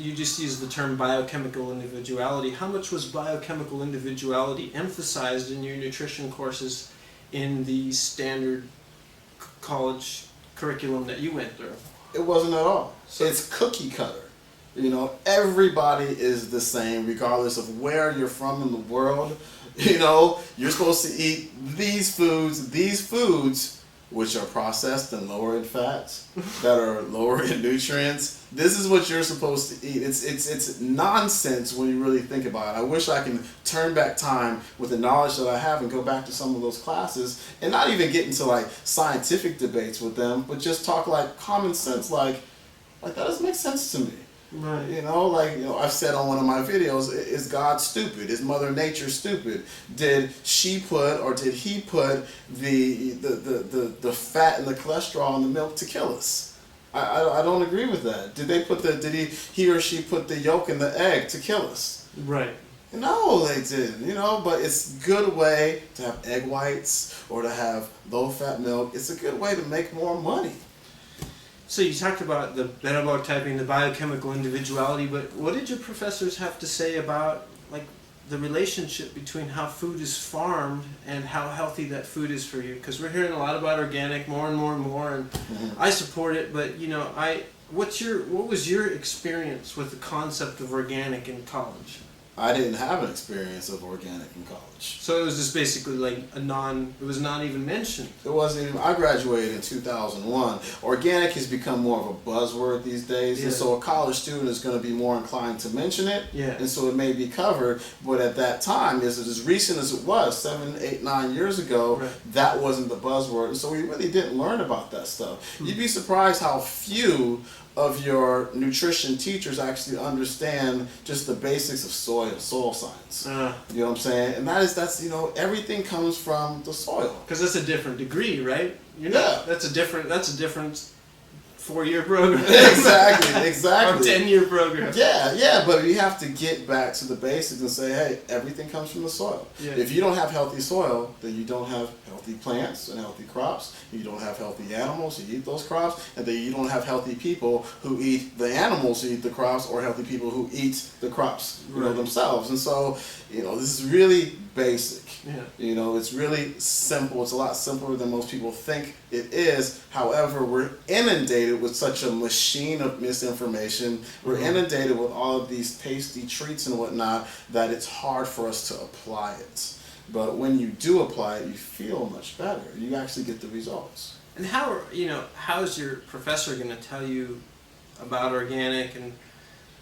you just used the term biochemical individuality. How much was biochemical individuality emphasized in your nutrition courses in the standard college curriculum that you went through? It wasn't at all. So it's cookie cutter. You know, everybody is the same regardless of where you're from in the world. You know, you're supposed to eat these foods which are processed and lower in fats, that are lower in nutrients. This is what you're supposed to eat. It's nonsense when you really think about it. I wish I can turn back time with the knowledge that I have and go back to some of those classes and not even get into like scientific debates with them, but just talk like common sense, like that doesn't make sense to me. Right. You know, I've said on one of my videos, is God stupid? Is Mother Nature stupid? Did she put or did he put the fat and the cholesterol in the milk to kill us? I don't agree with that. Did he or she put the yolk in the egg to kill us? Right. No, they didn't, you know, but it's a good way to have egg whites or to have low fat milk. It's a good way to make more money. So you talked about the metabolic typing, the biochemical individuality, but what did your professors have to say about like the relationship between how food is farmed and how healthy that food is for you? Because we're hearing a lot about organic more and more and more, and I support it, but you know, what was your experience with the concept of organic in college? I didn't have an experience of organic in college. So it was just basically like it was not even mentioned. It wasn't even, I graduated in 2001. Organic has become more of a buzzword these days, yeah. And so a college student is going to be more inclined to mention it, yeah. And so it may be covered, but at that time, as recent as it was, 7, 8, 9 years ago, right. That wasn't the buzzword, and so we really didn't learn about that stuff. You'd be surprised how few of your nutrition teachers actually understand just the basics of soil science. You know what I'm saying? And that's you know, everything comes from the soil. Because that's a different degree, right? Yeah. That's a different 4-year program. Exactly. Or 10-year program. Yeah, but you have to get back to the basics and say, hey, everything comes from the soil. Yeah. If you don't have healthy soil, then you don't have healthy plants and healthy crops. You don't have healthy animals who eat those crops, and then you don't have healthy people who eat the animals who eat the crops, or healthy people who eat the crops, you know, themselves. And so, you know, this is really basic. Yeah. You know, it's really simple. It's a lot simpler than most people think it is. However, we're inundated with such a machine of misinformation. We're inundated with all of these tasty treats and whatnot that it's hard for us to apply it. But when you do apply it, you feel much better. You actually get the results. And how's your professor going to tell you about organic and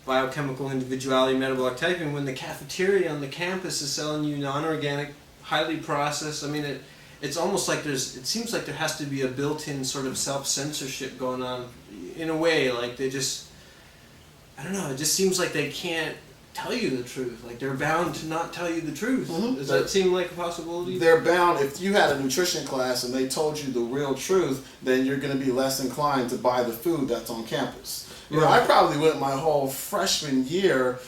biochemical individuality, metabolic typing, when the cafeteria on the campus is selling you non-organic, highly processed? I mean, it's almost like it seems like there has to be a built-in sort of self-censorship going on in a way. Like they just, I don't know, it just seems like they can't tell you the truth. Like they're bound to not tell you the truth. Does that seem like a possibility? They're bound. If you had a nutrition class and they told you the real truth, then you're going to be less inclined to buy the food that's on campus. You know, I probably went my whole freshman year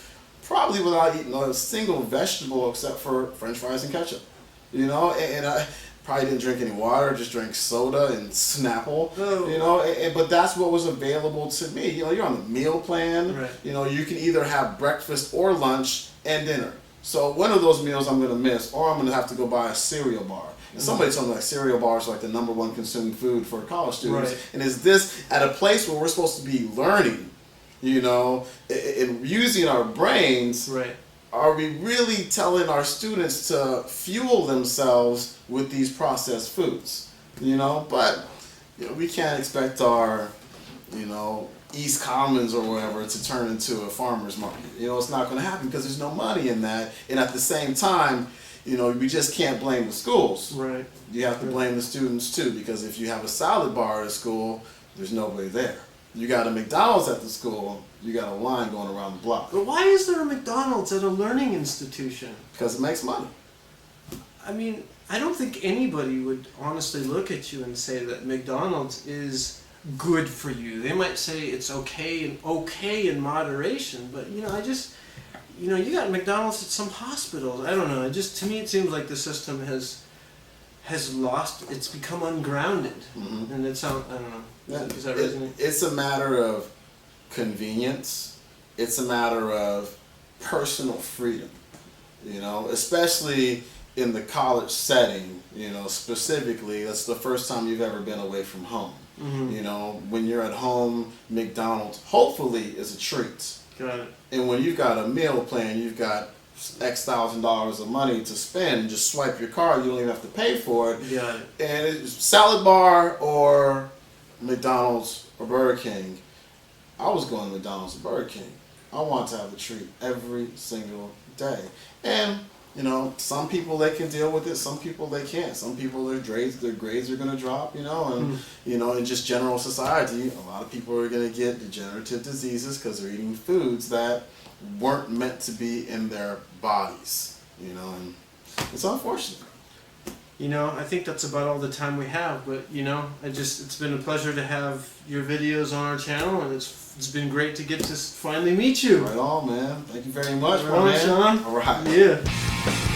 probably without eating a single vegetable except for French fries and ketchup. You know, and I probably didn't drink any water, just drank soda and Snapple. You know, but that's what was available to me. You know, you're on a meal plan. Right. You know, you can either have breakfast or lunch and dinner. So one of those meals I'm going to miss, or I'm going to have to go buy a cereal bar. And somebody told me like cereal bars are like the #1 consumed food for college students. Right. And is this at a place where we're supposed to be learning, you know, and using our brains? Right. Are we really telling our students to fuel themselves with these processed foods? You know, but you know, we can't expect our, you know, East Commons or whatever to turn into a farmer's market. You know, it's not going to happen because there's no money in that. And at the same time, you know, we just can't blame the schools. Right. You have to blame the students too, because if you have a salad bar at a school, there's nobody there. You got a McDonald's at the school, you got a line going around the block. But why is there a McDonald's at a learning institution? Because it makes money. I mean, I don't think anybody would honestly look at you and say that McDonald's is good for you. They might say it's okay in moderation, but you know, you got McDonald's at some hospitals. I don't know. To me, it seems like the system has lost. It's become ungrounded, and I don't know. Is that reasonable? It's a matter of convenience. it's a matter of personal freedom, especially in the college setting, specifically, that's the first time you've ever been away from home. When you're at home, McDonald's hopefully is a treat. Got it. And when you've got a meal plan, you've got X $1,000 of money to spend, just swipe your card, you don't even have to pay for it. Got it. And it's salad bar or McDonald's or Burger King. I was going to McDonald's or Burger King. I want to have a treat every single day. And, some people, they can deal with it, some people they can't. Some people, their grades are going to drop, and, in just general society, a lot of people are going to get degenerative diseases because they're eating foods that weren't meant to be in their bodies, and it's unfortunate. I think that's about all the time we have, but it's been a pleasure to have your videos on our channel, and it's been great to get to finally meet you. Right on, man. Thank you very much, Right on, Sean. All right. Yeah.